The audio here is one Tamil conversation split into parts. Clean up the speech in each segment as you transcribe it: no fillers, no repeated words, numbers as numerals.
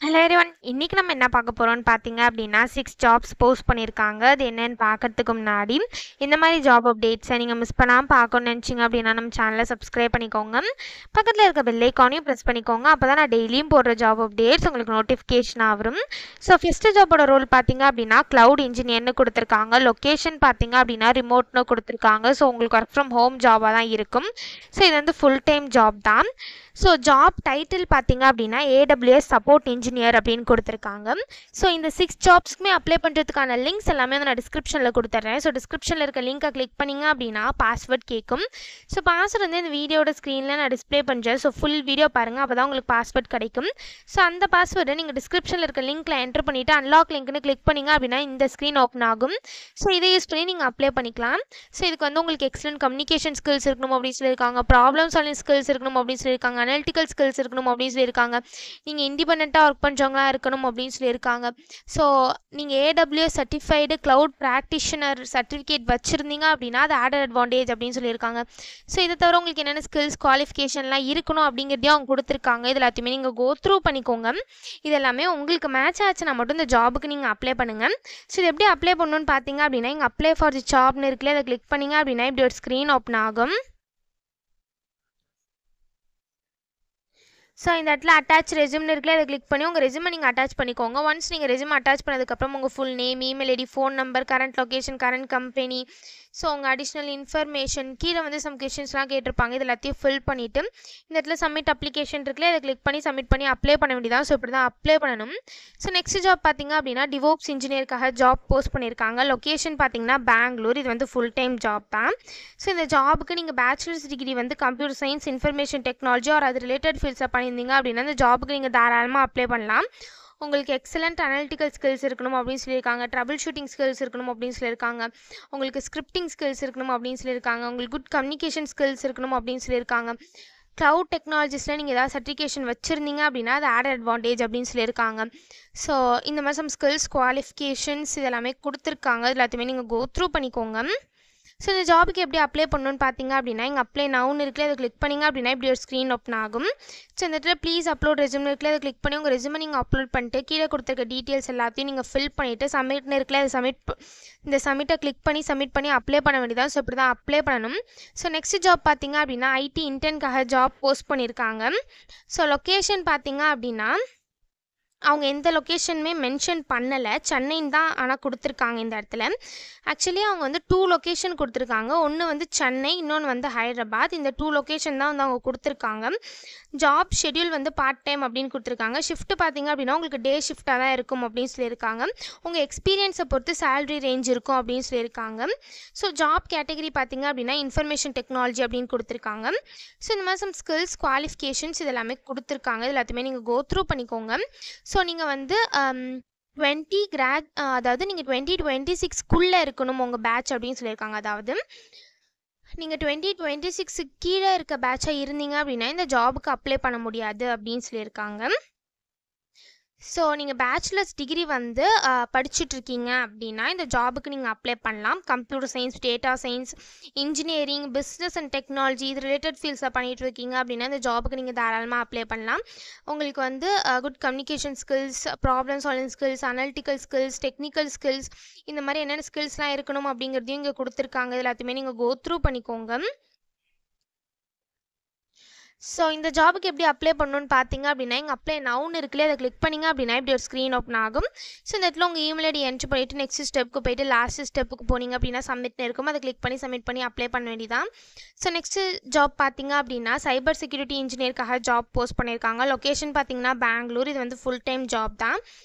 ஹலோ எவ்ரிவன், இன்னைக்கு நம்ம என்ன பார்க்க போறோம்னு பார்த்தீங்க அப்படின்னா 6 ஜாப்ஸ் போஸ்ட் பண்ணியிருக்காங்க. அது என்னன்னு பார்க்கறதுக்கு முன்னாடி இந்த மாதிரி ஜாப் அப்டேட்ஸை நீங்கள் மிஸ் பண்ணாமல் பார்க்கணும்னு நினச்சிங்க அப்படின்னா நம்ம சேனலை சப்ஸ்கிரைப் பண்ணிக்கோங்க. பக்கத்தில் இருக்க பெல் ஐக்கானையும் ப்ரெஸ் பண்ணிக்கோங்க. அப்போ தான் நான் டெய்லியும் போடுற ஜாப் அப்டேட்ஸ் உங்களுக்கு நோட்டிஃபிகேஷனாக வரும். ஸோ ஃபஸ்ட்டு ஜாபோட ரோல் பார்த்தீங்க அப்படின்னா க்ளவுட் இன்ஜினியர்னு கொடுத்துருக்காங்க. லொக்கேஷன் பார்த்தீங்க அப்படின்னா ரிமோட்னு கொடுத்துருக்காங்க. ஸோ உங்களுக்கு ஒர்க் ஃப்ரம் ஹோம் ஜாபாக தான் இருக்கும். ஸோ இது வந்து ஃபுல் டைம் ஜாப் தான். ஸோ ஜாப் டைட்டில் பார்த்தீங்க அப்படின்னா ஏடபிள்யூஎஸ் சப்போர்ட் இன்ஜினியர் அப்படின்னு கொடுத்துருக்காங்க. ஸோ இந்த 6 ஜாப்ஸ்க்குமே அப்ளை பண்ணுறதுக்கான லிங்க்ஸ் எல்லாமே வந்து நான் டிஸ்கிரிப்ஷனில் கொடுத்துட்றேன். ஸோ டிஸ்கிரிப்ஷனில் இருக்க லிங்க்கை கிளிக் பண்ணிங்க அப்படின்னா பாஸ்வேர்ட் கேட்கும். ஸோ பாஸ்வேர்ட் வந்து இந்த வீடியோட ஸ்க்ரீனில் நான் டிஸ்பிளே பண்ணுறேன். ஸோ ஃபுல் வீடியோ பாருங்கள், அப்போ தான் உங்களுக்கு பாஸ்வேர்ட் கிடைக்கும். ஸோ அந்த பாஸ்வேர்டை நீங்கள் டிஸ்கிரிப்ஷனில் இருக்க லிங்க்கில் என்ட்ரு பண்ணிவிட்டு அன்லாக் லிங்க்னு கிளிக் பண்ணிங்க அப்படின்னா இந்த ஸ்க்ரீன் ஓப்பன் ஆகும். ஸோ இதை யூஸ் பண்ணி நீங்கள் அப்ளை பண்ணிக்கலாம். ஸோ இதுக்கு வந்து உங்களுக்கு எக்ஸலன்ட் கம்யூனிகேஷன் ஸ்கில்ஸ் இருக்கணும் அப்படின்னு சொல்லியிருக்காங்க. ப்ராப்ளம் சால்விங் ஸ்கில்ஸ் இருக்கணும் அப்படின்னு சொல்லியிருக்காங்க. அனலிட்டிக்கல் ஸ்கில்ஸ் இருக்கணும் அப்படின்னு சொல்லியிருக்காங்க. நீங்கள் இண்டிபெண்ட்டாக ஒர்க் பண்ணுறவங்களா இருக்கணும் அப்படின்னு சொல்லியிருக்காங்க. ஸோ நீங்கள் AWS certified cloud practitioner certificate வச்சுருந்தீங்க அப்படின்னா அது ஆடட் அட்வான்டேஜ் அப்படின்னு சொல்லியிருக்காங்க. ஸோ இதை தவிர உங்களுக்கு என்னென்ன ஸ்கில்ஸ் குவாலிஃபிகேஷன்லாம் இருக்கணும் அப்படிங்கிறதையும் அவங்க கொடுத்துருக்காங்க. இது எல்லாத்தையுமே நீங்கள் கோ த்ரூ பண்ணிக்கோங்க. இது எல்லாமே உங்களுக்கு மேட்ச் ஆச்சுன்னா மட்டும் இந்த ஜாபுக்கு நீங்கள் அப்ளை பண்ணுங்கள். ஸோ இது எப்படி அப்ளை பண்ணணும்னு பார்த்தீங்க அப்படின்னா இங்கே அப்ளை ஃபார் தி ஜாப்னு இருக்குல்ல, அதை கிளிக் பண்ணிங்க அப்படின்னா இப்படி ஒரு ஸ்க்ரீன் ஓப்பன் ஆகும். ஸோ இந்த இடத்துல அட்டாச் ரெஸ்யூம்னு இருக்குல்ல, அதை கிளிக் பண்ணி உங்கள் ரெஸ்யூமை நீங்கள் அட்டாச் பண்ணிக்கோங்க. ஒன்ஸ் நீங்கள் ரெஸ்யூம் அட்டாச் பண்ணதுக்கப்புறம் உங்கள் full name, email ID, phone number, current location, current company, so உங்கள் அடிஷ்னல் இன்ஃபர்மேஷன், கீழே வந்து சம் கொஷின்ஸ்லாம் கேட்டிருப்பாங்க. இது எல்லாத்தையும் ஃபில் பண்ணிவிட்டு இந்த இடத்துல சப்மிட் அப்ளிகேஷன் இருக்குல்ல, அதை கிளிக் பண்ணி சப்மிட் பண்ணி அப்ளை பண்ண வேண்டியதான். ஸோ இப்படி தான் அப்ளை பண்ணணும். ஸோ நெக்ஸ்ட் ஜாப் பார்த்தீங்க அப்படின்னா டிவோப்ஸ் இன்ஜினியருக்காக ஜாப் போஸ்ட் பண்ணியிருக்காங்க. லொக்கேஷன் பார்த்தீங்கன்னா பெங்களூர். இது வந்து ஃபுல் டைம் ஜாப் தான். ஸோ இந்த ஜாபுக்கு நீங்கள் பேச்சுலர்ஸ் டிகிரி வந்து computer science, information technology R அது ரிலேட்டட் ஃபீல்ட்ஸில் பண்ணியிருந்தீங்க அப்படின்னா இந்த ஜாபுக்கு நீங்கள் தாராளமாக அப்ளை பண்ணலாம். உங்களுக்கு எக்ஸலண்ட் அனலிட்டிக்கல் ஸ்கில்ஸ் இருக்கணும் அப்படின்னு சொல்லியிருக்காங்க. ட்ரபிள் ஷூட்டிங் ஸ்கில்ஸ் இருக்கணும் அப்படின்னு சொல்லியிருக்காங்க. உங்களுக்கு ஸ்கிரிப்டிங் ஸ்கில்ஸ் இருக்கணும் அப்படின்னு சொல்லியிருக்காங்க. உங்களுக்கு குட் கம்யூனிகேஷன் ஸ்கில்ஸ் இருக்கணும் அப்படின்னு சொல்லியிருக்காங்க. க்ளவுட் டெக்னாலஜிஸில் நீங்கள் ஏதாவது சர்டிஃபிகேஷன் வச்சுருந்தீங்க அப்படின்னா அது ஆட் அட்வான்டேஜ் அப்படின்னு சொல்லியிருக்காங்க. ஸோ இந்த மாதிரி சம் ஸ்கில்ஸ் குவாலிஃபிகேஷன்ஸ் இதெல்லாமே கொடுத்துருக்காங்க. இது எல்லாத்தையுமே நீங்கள் கோ த்ரூ பண்ணிக்கோங்க. ஸோ இந்த ஜாபுக்கு எப்படி அப்ளை பண்ணணும்னு பார்த்தீங்க அப்படின்னா இங்கே அப்ளை நவுன்னு இருக்குல்ல, அதை கிளிக் பண்ணிங்க அப்படின்னா இப்படி ஒரு ஸ்க்ரீன் ஓப்பன் ஆகும். ஸோ இந்த இடத்துல ப்ளீஸ் அப்லோட் ரெஸ்யூம் இருக்குல்ல, அதை கிளிக் பண்ணி உங்கள் ரெஸ்யூமை நீங்கள் அப்லோட் பண்ணிட்டு கீழே கொடுத்துருக்க டீட்டெயில்ஸ் எல்லாத்தையும் நீங்கள் ஃபில் பண்ணிவிட்டு சப்மிட்னு இருக்குல்ல, அதை இந்த சப்மிட்டை கிளிக் பண்ணி சப்மிட் பண்ணி அப்ளை பண்ண வேண்டியதான். ஸோ இப்படி தான் அப்ளை பண்ணணும். ஸோ நெக்ஸ்ட் ஜாப் பார்த்தீங்க அப்படின்னா ஐடி இன்டர்னுக்காக ஜாப் போஸ்ட் பண்ணியிருக்காங்க. ஸோ லொக்கேஷன் பார்த்தீங்க அப்படின்னா அவங்க எந்த லொக்கேஷனுமே மென்ஷன் பண்ணலை, சென்னைன்னு தான் ஆனால் கொடுத்துருக்காங்க இந்த இடத்துல. ஆக்சுவலி அவங்க வந்து 2 லொக்கேஷன் கொடுத்துருக்காங்க. ஒன்று வந்து சென்னை, இன்னொன்று வந்து ஹைதராபாத். இந்த 2 லொக்கேஷன் தான் வந்து அவங்க கொடுத்துருக்காங்க. ஜாப் ஷெட்யூல் வந்து பார்ட் டைம் அப்படின்னு கொடுத்துருக்காங்க. ஷிஃப்ட் பார்த்தீங்க அப்படின்னா உங்களுக்கு டே ஷிஃப்ட்டாக தான் இருக்கும் அப்படின்னு சொல்லியிருக்காங்க. உங்கள் எக்ஸ்பீரியன்ஸை பொறுத்து சேலரி ரேஞ்ச் இருக்கும் அப்படின்னு சொல்லியிருக்காங்க. ஸோ ஜாப் கேட்டகரி பார்த்தீங்க அப்படின்னா இன்ஃபர்மேஷன் டெக்னாலஜி அப்படின்னு கொடுத்துருக்காங்க. ஸோ இந்த மாதிரி சம் ஸ்கில்ஸ் குவாலிஃபிகேஷன்ஸ் இது எல்லாமே கொடுத்துருக்காங்க. இது எல்லாத்தையுமே நீங்கள் கோ த்ரூ பண்ணிக்கோங்க. ஸோ நீங்கள் வந்து 20 அதாவது நீங்கள் 2026க்குள்ளே இருக்கணும் உங்கள் பேட்ச் அப்படின்னு சொல்லியிருக்காங்க. அதாவது நீங்கள் 2026 கீழே இருக்க பேட்சாக இருந்தீங்க அப்படின்னா இந்த ஜாபுக்கு அப்ளை பண்ண முடியாது அப்படின்னு சொல்லியிருக்காங்க. ஸோ நீங்கள் பேச்சுலர்ஸ் டிகிரி வந்து படிச்சுட்ருக்கீங்க அப்படின்னா இந்த ஜாபுக்கு நீங்கள் அப்ளை பண்ணலாம். Computer science, data science, engineering, business and technology இது ரிலேட்டட் ஃபீல்ட்ஸில் பண்ணிகிட்ருக்கீங்க அப்படின்னா இந்த ஜாபுக்கு நீங்கள் தாராளமாக அப்ளை பண்ணலாம். உங்களுக்கு வந்து good communication skills, problem solving skills, analytical skills, technical skills இந்த மாதிரி என்னென்ன ஸ்கில்ஸ்லாம் இருக்கணும் அப்படிங்கிறதையும் இங்கே கொடுத்துருக்காங்க. எல்லாத்தையுமே நீங்கள் கோ த்ரூ பண்ணிக்கோங்க. ஸோ இந்த ஜாபுக்கு எப்படி அப்ளை பண்ணணும்னு பார்த்தீங்க அப்படின்னா இங்கே அப்ளை நவுன்னு இருக்குல்ல, அதை கிளிக் பண்ணிங்க அப்படின்னா இப்படி ஒரு ஸ்க்ரீன் ஓப்பன் ஆகும். ஸோ இந்த இடத்துல உங்கள் இமெயில் ஐடி என்ட்ரு பண்ணிவிட்டு நெக்ஸ்ட் ஸ்டெப்புக்கு போயிட்டு லாஸ்ட் ஸ்டெப்புக்கு போனீங்க அப்படின்னா சப்மிட்னு இருக்கும். அதை கிளிக் பண்ணி சப்மிட் பண்ணி அப்ளை பண்ண வேண்டியதான். ஸோ நெக்ஸ்ட்டு ஜாப் பார்த்தீங்க அப்படின்னா சைபர் செக்யூரிட்டி இன்ஜினியருக்காக ஜாப் போஸ்ட் பண்ணியிருக்காங்க. லொக்கேஷன் பார்த்தீங்கன்னா பெங்களூர். இது வந்து ஃபுல் டைம் ஜாப் தான்.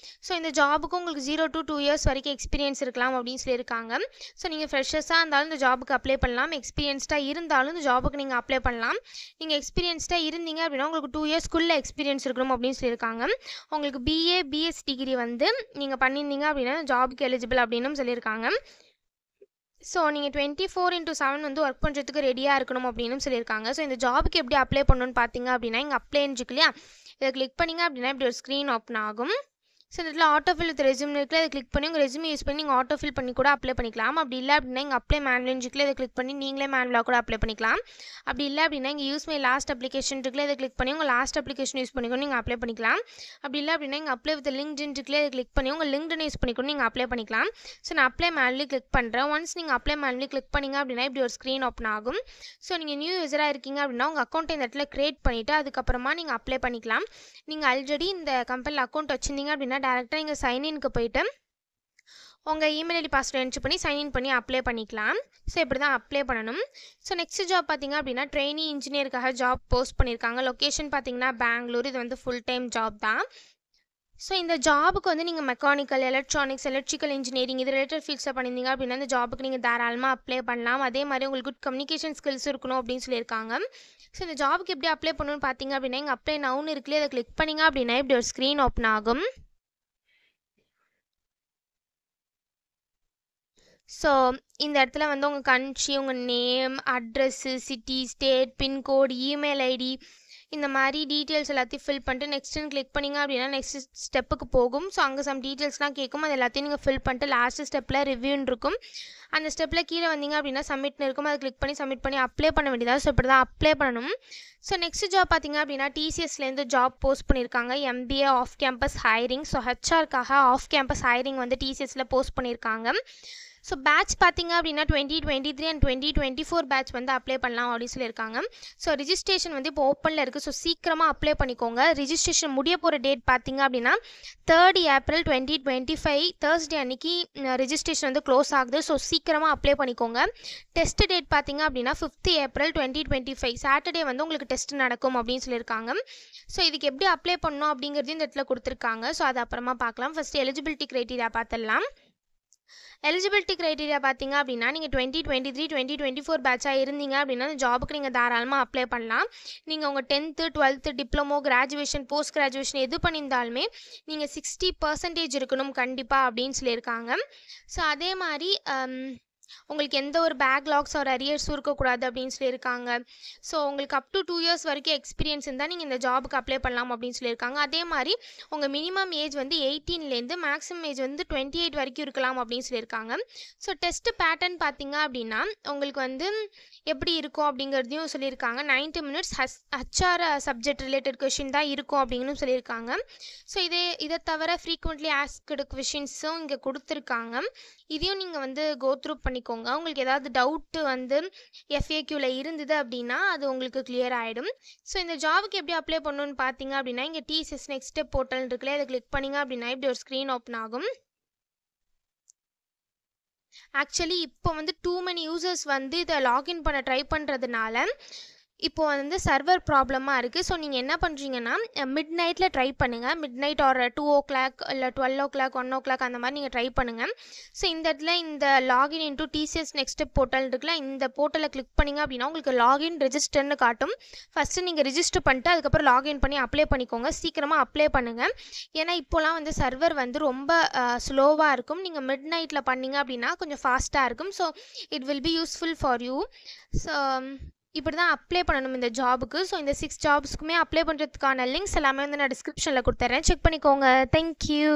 ஸோ இந்த ஜாபுக்கு உங்களுக்கு 0 to 2 years வரைக்கும் எக்ஸ்பீரியன்ஸ் இருக்கலாம் அப்படின்னு சொல்லியிருக்காங்க. ஸோ நீங்கள் ஃப்ரெஷர்ஸாக இருந்தாலும் இந்த ஜாபுக்கு அப்ளை பண்ணலாம். எக்ஸ்பீரியன்ஸ்டாக இருந்தாலும் இந்த ஜாபுக்கு நீங்கள் அப்ளை பண்ணலாம். நீங்கள் எக்ஸ்பீரியன்ஸ்டாக இருந்தீங்க அப்படின்னா உங்களுக்கு 2 இயர்ஸ்க்குள்ளே எக்ஸ்பீரியன்ஸ் இருக்கணும் அப்படின்னு சொல்லியிருக்காங்க. உங்களுக்கு பிஎஸ் டிகிரி வந்து நீங்கள் பண்ணியிருந்தீங்க அப்படின்னா ஜாபுக்கு எலிஜிபிள் அப்படின்னு சொல்லியிருக்காங்க. ஸோ நீங்கள் 24/7 வந்து ஒர்க் பண்ணுறதுக்கு ரெடியாக இருக்கணும் அப்படின்னு சொல்லியிருக்காங்க. ஸோ இந்த ஜாபுக்கு எப்படி அப்ளை பண்ணணும்னு பார்த்தீங்க அப்படின்னா இங்கே அப்ளைன்னு இருக்கு இல்லையா, இதை கிளிக் பண்ணிங்க அப்படின்னா இப்படி ஒரு ஸ்க்ரீன் ஓப்பன் ஆகும். ஸோ இந்த இடத்துல ஆட்டோ ஃபில் வித் ரெஸ்யூம் இருக்குல்ல, அதை கிளிக் பண்ணி உங்கள் ரெஸ்யூம் யூஸ் பண்ணி நீங்கள் ஆட்டோ ஃபில் பண்ணி கூட அப்ளை பண்ணிக்கலாம். அப்படி இல்லை அப்படின்னா இங்கே அப்ளை மேனுவல் இருக்குல்ல, இதை கிளிக் பண்ணி நீங்களே மேனுவலாக கூட அப்ளை பண்ணிக்கலாம். அப்படி இல்லை அப்படின்னா இங்கே யூஸ் மை லாஸ்ட் அப்ளிகேஷன் இருக்குல்ல, இதை கிளிக் பண்ணி உங்கள் லாஸ்ட் அப்ளிகேஷன் யூஸ் பண்ணிக்கோ நீங்கள் அப்ளை பண்ணிக்கலாம். அப்படி இல்லை அப்படின்னா இங்கே அப்ளை வித் லிங்க்டின் இருக்குல்ல, இதை கிளிக் பண்ணி உங்கள் லிங்க்டின் யூஸ் பண்ணிக்கணும் நீங்கள் அப்ளை பண்ணிக்கலாம். ஸோ நான் அப்ளை மேனுவலி கிளிக் பண்ணுறேன். ஒன்ஸ் நீங்கள் அப்ளை மேனுவலி கிளிக் பண்ணிங்க அப்படின்னா இப்படி ஒரு ஸ்க்ரீன் ஓப்பன் ஆகும். ஸோ நீங்கள் நியூ யூஸராக இருக்கீங்க அப்படின்னா உங்கள் அக்கௌண்ட்டை இந்த இடத்துல க்ரியேட் பண்ணிவிட்டு அதுக்கப்புறமா நீங்கள் அப்ளை பண்ணிக்கலாம். நீங்கள் ஆல்ரெடி இந்த கம்பெனியில் அக்கௌண்ட் வச்சுருந்தீங்க அப்படின்னா டேரெக்டாக நீங்கள் சைன்இன்க்கு போய்ட்டு உங்கள் இமெயில் ஐடி பாஸ்வேர்டு என்ட்ரு பண்ணி சைன்இன் பண்ணி அப்ளை பண்ணிக்கலாம். ஸோ இப்படி தான் அப்ளை பண்ணணும். ஸோ நெக்ஸ்ட் ஜாப் பார்த்தீங்க அப்படின்னா ட்ரெயினி இன்ஜினியருக்காக ஜாப் போஸ்ட் பண்ணியிருக்காங்க. லொக்கேஷன் பார்த்தீங்கன்னா பெங்களூர். இது வந்து ஃபுல் டைம் ஜாப் தான். ஸோ இந்த ஜாபுக்கு வந்து நீங்கள் மெக்கானிக்கல், எலக்ட்ரானிக்ஸ், எலக்ட்ரிக்கல் இன்ஜினியரிங் இது ரிலேட்டட் ஃபீல்ட்ஸில் பண்ணியிருந்தீங்க அப்படின்னா இந்த ஜாபுக்கு நீங்கள் தாராளமாக அப்ளை பண்ணலாம். அதே மாதிரி உங்களுக்கு குட் கம்யூனிகேஷன் ஸ்கில்ஸ் இருக்கணும் அப்படின்னு சொல்லியிருக்காங்க. ஸோ இந்த ஜாபுக்கு எப்படி அப்ளை பண்ணணும்னு பார்த்தீங்க அப்படின்னா இங்கே அப்ளை நவுன்னு இருக்குல்ல, அதை கிளிக் பண்ணிங்க அப்படின்னா இப்படி ஒரு ஸ்க்ரீன் ஓப்பன் ஆகும். ஸோ இந்த இடத்துல வந்து உங்கள் கண்ட்ரி, உங்கள் name, address, city, state, pincode, email ID இந்த மாதிரி டீட்டெயில்ஸ் எல்லாத்தையும் ஃபில் பண்ணிட்டு நெக்ஸ்ட்டுன்னு கிளிக் பண்ணிங்க அப்படின்னா நெக்ஸ்ட் ஸ்டெப்புக்கு போகும். ஸோ அங்கே சம் டீட்டெயில்ஸ்லாம் கேட்கும். அது எல்லாத்தையும் நீங்கள் ஃபில் பண்ணிட்டு லாஸ்ட் ஸ்டெப்பில் ரிவ்யூன்னு இருக்கும். அந்த ஸ்டெப்பில் கீழே வந்தீங்க அப்படின்னா சப்மிட்னு இருக்கும். அதை கிளிக் பண்ணி சப்மிட் பண்ணி அப்ளை பண்ண வேண்டியதாக. ஸோ இப்படி தான் அப்ளை பண்ணணும். ஸோ நெக்ஸ்ட் ஜாப் பார்த்தீங்க அப்படின்னா டிசிஎஸ்லேருந்து ஜாப் போஸ்ட் பண்ணியிருக்காங்க. MBA off campus hiring. So ஹெச்ஆர்க்காக ஆஃப் கேம்பஸ் ஹைரிங் வந்து டிசிஎஸில் போஸ்ட் பண்ணியிருக்காங்க. ஸோ பேட்ச் பார்த்தீங்க அப்படின்னா 2023 அண்ட் 2024 பேட்ச் வந்து அப்ளை பண்ணலாம் அப்படின்னு சொல்லியிருக்காங்க. ஸோ ரிஜிஸ்ட்ரேஷன் வந்து இப்போ ஓப்பனில் இருக்குது. ஸோ சீக்கிரமாக அப்ளை பண்ணிக்கோங்க. ரிஜிஸ்ட்ரேஷன் முடிய போகிற டேட் பார்த்தீங்க அப்படின்னா 3rd ஏப்ரல் 2025 தேர்ஸ்டே அன்னைக்கு ரிஜிஸ்ட்ரேஷன் வந்து க்ளோஸ் ஆகுது. ஸோ சீக்கிரமாக அப்ளை பண்ணிக்கோங்க. டெஸ்ட் டேட் பார்த்தீங்க அப்படின்னா 5th ஏப்ரல் 2025 சாட்டர்டே வந்து உங்களுக்கு டெஸ்ட் நடக்கும் அப்படின்னு சொல்லியிருக்காங்க. ஸோ இதுக்கு எப்படி அப்ளை பண்ணணும் அப்படிங்கிறது இந்த இடத்துல கொடுத்துருக்காங்க. ஸோ அது அப்புறமா பார்க்கலாம். ஃபஸ்ட்டு எலிஜிபிலிட்டி க்ரைட்டீரியா பார்த்துடலாம். எலிஜிபிலிட்டி க்ரைட்டீரியா பார்த்தீங்க அப்படின்னா நீங்கள் 2023 2024 பேட்சாக இருந்தீங்க அப்படின்னா அந்த ஜாபுக்கு நீங்கள் தாராளமாக அப்ளை பண்ணலாம். நீங்கள் உங்கள் 10th 12th diploma, graduation, post graduation எது பண்ணியிருந்தாலுமே நீங்கள் 60% இருக்கணும் கண்டிப்பாக அப்படின்னு சொல்லியிருக்காங்க. ஸோ அதே மாதிரி உங்களுக்கு எந்த ஒரு பேக்லாக்ஸ் ஒரு அரியர்ஸும் இருக்கக்கூடாது அப்படின்னு சொல்லியிருக்காங்க. ஸோ உங்களுக்கு அப் டு 2 இயர்ஸ் வரைக்கும் எக்ஸ்பீரியன்ஸ் இருந்தால் நீங்கள் இந்த ஜாபுக்கு அப்ளை பண்ணலாம் அப்படின்னு சொல்லியிருக்காங்க. அதே மாதிரி உங்கள் மினிமம் ஏஜ் வந்து 18லேருந்து மேக்ஸிமம் ஏஜ் வந்து 28 வரைக்கும் இருக்கலாம் அப்படின்னு சொல்லியிருக்காங்க. ஸோ டெஸ்ட் பேட்டர்ன் பார்த்தீங்க அப்படின்னா உங்களுக்கு வந்து எப்படி இருக்கும் அப்படிங்கிறதையும் சொல்லியிருக்காங்க. 90 minutes HR subject related question தான் இருக்கும் அப்படின்னு சொல்லியிருக்காங்க. ஸோ இதை தவிர ஃப்ரீக்வெண்ட்லி ஆஸ்க்டு கொஷின்ஸும் இங்கே கொடுத்துருக்காங்க. இதையும் நீங்கள் வந்து கோ த்ரூ பண்ணிக்கோங்க. உங்களுக்கு ஏதாவது டவுட்டு வந்து எஃப்ஏக்யூவில் இருந்தது அப்படின்னா அது உங்களுக்கு கிளியர் ஆகிடும். ஸோ இந்த ஜாபுக்கு எப்படி அப்ளை பண்ணணும்னு பார்த்தீங்க அப்படின்னா இங்கே டிசிஎஸ் நெக்ஸ்ட் ஸ்டெப் போர்ட்டல் இருக்குல்ல, அதை கிளிக் பண்ணிங்க அப்படின்னா இப்படி ஒரு ஸ்க்ரீன் ஓப்பன் ஆகும். ஆக்சுவலி இப்போ வந்து டூ many யூசர்ஸ் வந்து இதை லாகின் பண்ண ட்ரை பண்ணுறதுனால இப்போ வந்து சர்வர் ப்ராப்ளமாக இருக்குது. ஸோ நீங்கள் என்ன பண்ணுறீங்கன்னா மிட் நைட்டில் ட்ரை பண்ணுங்கள். மிட் நைட் ஒரு 2 o'clock இல்லை 12 o'clock 1 o'clock அந்த மாதிரி நீங்கள் ட்ரை பண்ணுங்கள். ஸோ இந்த இடத்துல இந்த login into TCS next step portal இருக்குல்ல, இந்த போர்ட்டலை கிளிக் பண்ணிங்க அப்படின்னா உங்களுக்கு லாகின் ரெஜிஸ்டர்னு காட்டும். ஃபஸ்ட்டு நீங்கள் ரிஜிஸ்டர் பண்ணிட்டு அதுக்கப்புறம் லாகின் பண்ணி அப்ளை பண்ணிக்கோங்க. சீக்கிரமாக அப்ளை பண்ணுங்கள். ஏன்னா இப்போலாம் வந்து சர்வர் வந்து ரொம்ப ஸ்லோவாக இருக்கும். நீங்கள் மிட் நைட்டில் பண்ணிங்க அப்படின்னா கொஞ்சம் ஃபாஸ்ட்டாக இருக்கும். So it will be useful for you. So இப்படி தான் அப்ளை பண்ணணும் இந்த ஜாபுக்கு. ஸோ இந்த 6 ஜாப்ஸ்க்குமே அப்ளை பண்ணுறதுக்கான லிங்க்ஸ் எல்லாமே வந்து நான் டிஸ்கிரிப்ஷனில் கொடுத்துட்றேன். செக் பண்ணிக்கோங்க. தேங்க்யூ.